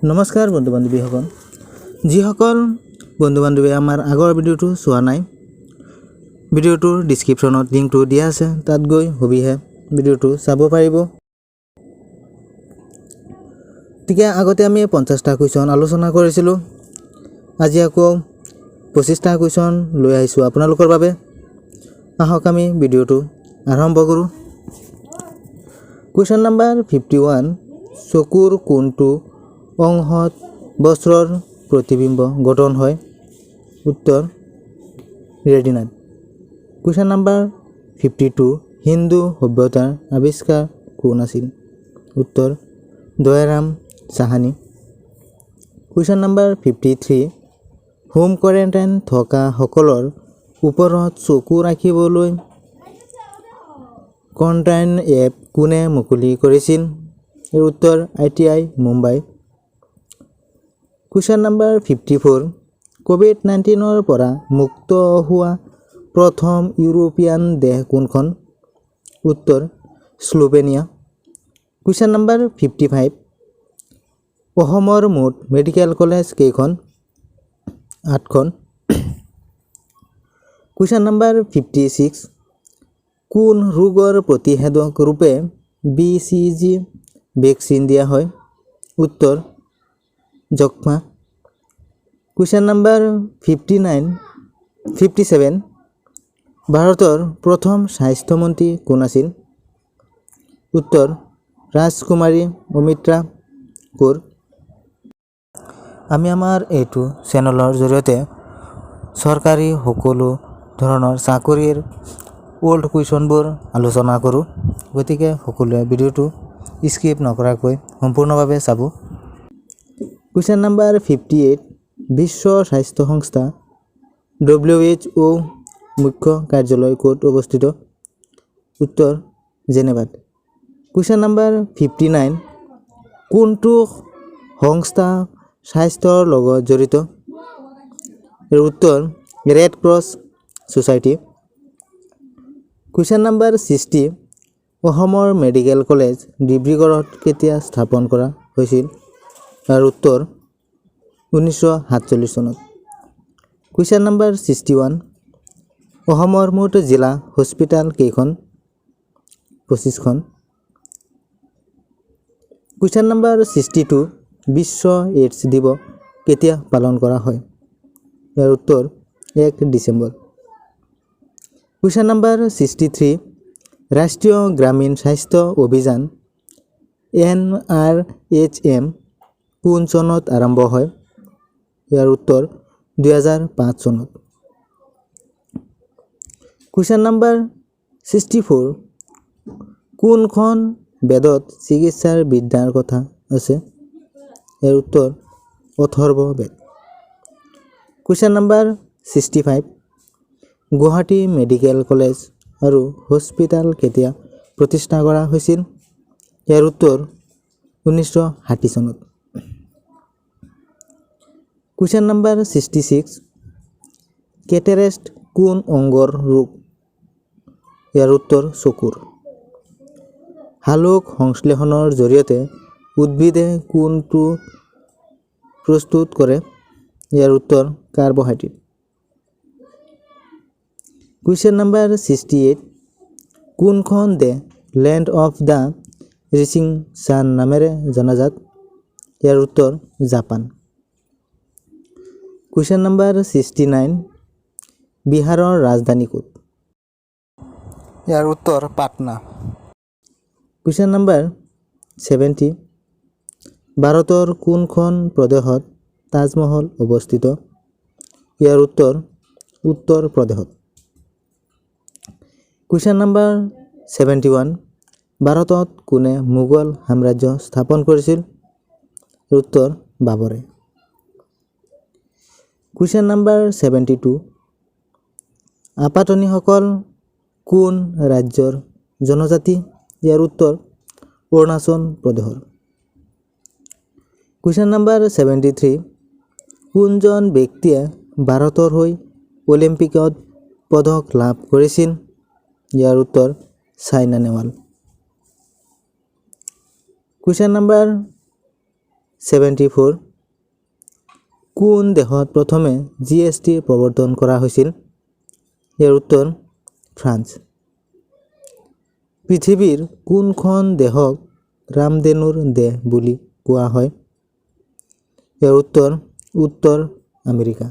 নমস্কাৰ বন্ধু বান্ধৱীসকল, যিসকল বন্ধু বান্ধৱীয়ে আমাৰ আগৰ ভিডিঅ'টো চোৱা নাই, ভিডিঅ'টোৰ ডিছক্ৰিপশ্যনত লিংকটো দিয়া আছে, তাত গৈ সবিহে ভিডিঅ'টো চাব পাৰিব। গতিকে আগতে আমি 50টা কুৱেশ্যন আলোচনা কৰিছিলোঁ, আজি আকৌ 25টা কুৱেশ্যন লৈ আহিছোঁ আপোনালোকৰ বাবে। আহক আমি ভিডিঅ'টো আৰম্ভ কৰোঁ। কুৱেশ্যন নম্বৰ 51, চকুৰ কোনটো অংশত বস্ত্ৰৰ প্ৰতিবিম্ব গঠন হয়? উত্তৰ ৰেটিনাত। কুৱেশ্যন নম্বৰ 52, হিন্দু সভ্যতাৰ আৱিষ্কাৰ কোন আছিল? উত্তৰ Dayaram Sahani. Question number 53, home quarantine থকা সকলৰ ওপৰত চকু ৰাখিবলৈ কোৱাৰেণ্টাইন এপ কোনে মুকলি কৰিছিল? উত্তৰ ITI Mumbai. Question number 54, COVID-19 পৰা মুক্ত হোৱা প্ৰথম ইউৰোপীয়ান দেশ কোনখন? উত্তৰ স্লোভেনিয়া। কুৱেশ্যন নম্বৰ 55, অসমৰ মুঠ মেডিকেল কলেজ কেইখন? 8খন। কুৱেশ্যন নম্বৰ 56, কোন ৰোগৰ প্ৰতিষেধক ৰূপে BCG ভেকচিন দিয়া হয়? উত্তৰ যক্ষ্মা। কুৱেশ্যন নম্বৰ 57, ভাৰতৰ প্ৰথম স্বাস্থ্যমন্ত্ৰী কোন আছিল? উত্তৰ ৰাজকুমাৰী অমিত্ৰা কোৰ। আমি আমাৰ এইটো চেনেলৰ জৰিয়তে চৰকাৰী সকলো ধৰণৰ চাকৰিৰ অল্ড কুৱেশ্যনবোৰ আলোচনা কৰোঁ, গতিকে সকলোৱে ভিডিঅ'টো স্কিপ নকৰাকৈ সম্পূৰ্ণভাৱে চাব। কুৱেশ্যন নম্বৰ 58, বিশ্ব স্বাস্থ্য সংস্থা WHO মুখ্য কাৰ্যালয় ক'ত অৱস্থিত? উত্তৰ জেনেভাত। কুৱেশ্যন নম্বৰ 59, কোনটো সংস্থা স্বাস্থ্যৰ লগত জড়িত? উত্তৰ red cross society. Question number 60, অসমৰ মেডিকেল কলেজ ডিব্ৰুগড়ত কেতিয়া স্থাপন কৰা হৈছিল? তাৰ উত্তৰ 1947 চনত। কুৱেশ্যন নম্বৰ 61, অসমৰ মুঠ জিলা হস্পিটেল কেইখন? 25খন। কুৱেশ্যন নম্বৰ 62, বিশ্ব এইডছ দিৱস কেতিয়া পালন কৰা হয়? ইয়াৰ উত্তৰ 1 ডিচেম্বৰ। কুৱেশ্যন নম্বৰ 63, ৰাষ্ট্ৰীয় গ্ৰামীণ স্বাস্থ্য অভিযান NRHM কোন চনত আৰম্ভ হয়? ইয়াৰ উত্তৰ 2005 চনত। কুৱেশ্যন নম্বৰ 64, কোনখন বেদত চিকিৎসাৰ বিদ্যাৰ কথা আছে? ইয়াৰ উত্তৰ Atharva Veda. Question number 65, Guwahati medical college আৰু হস্পিটেল কেতিয়া প্ৰতিষ্ঠা কৰা হৈছিল? ইয়াৰ উত্তৰ 1960 চনত। কুৱেশ্যন নম্বৰ 66, কেটেৰেক্ট কোন অংগৰ ৰোগ? ইয়াৰ উত্তৰ চকুৰ। সালোক সংশ্লেষণৰ জৰিয়তে উদ্ভিদে কোনটো প্ৰস্তুত কৰে? ইয়াৰ উত্তৰ কাৰ্বহাইড্ৰেট। কুৱেশ্যন নম্বৰ 68, কোনখন দেশ land of the rising sun নামেৰে জনাজাত? ইয়াৰ উত্তৰ জাপান। কুৱেশ্যন নম্বৰ 69, বিহাৰৰ ৰাজধানী ক'ত? ইয়াৰ উত্তৰ পাটনা। কুৱেশ্যন নম্বৰ 70, ভাৰতৰ কোনখন প্ৰদেশত তাজমহল অৱস্থিত? ইয়াৰ উত্তৰ উত্তৰ প্ৰদেশত। কুৱেশ্যন নম্বৰ 71, ভাৰতত কোনে মোগল সাম্ৰাজ্য স্থাপন কৰিছিল? উত্তৰ বাবৰে। কুৱেশ্যন নম্বৰ 72, আপাটনিসকল কোন ৰাজ্যৰ জনজাতি? ইয়াৰ উত্তৰ অৰুণাচল প্ৰদেশৰ। কুৱেশ্যন নম্বৰ 73, কোনজন ব্যক্তিয়ে ভাৰতৰ হৈ অলিম্পিকত পদক লাভ কৰিছিল? ইয়াৰ উত্তৰ চাইনা নেহৱাল। কুৱেশ্যন নম্বৰ 74 কোন দেশত প্ৰথমে GST প্ৰৱৰ্তন কৰা হৈছিল? ইয়াৰ উত্তৰ ফ্ৰান্স। পৃথিৱীৰ কোনখন দেশক ৰামধেনুৰ দেশ বুলি কোৱা হয়? ইয়াৰ উত্তৰ উত্তৰ আমেৰিকা।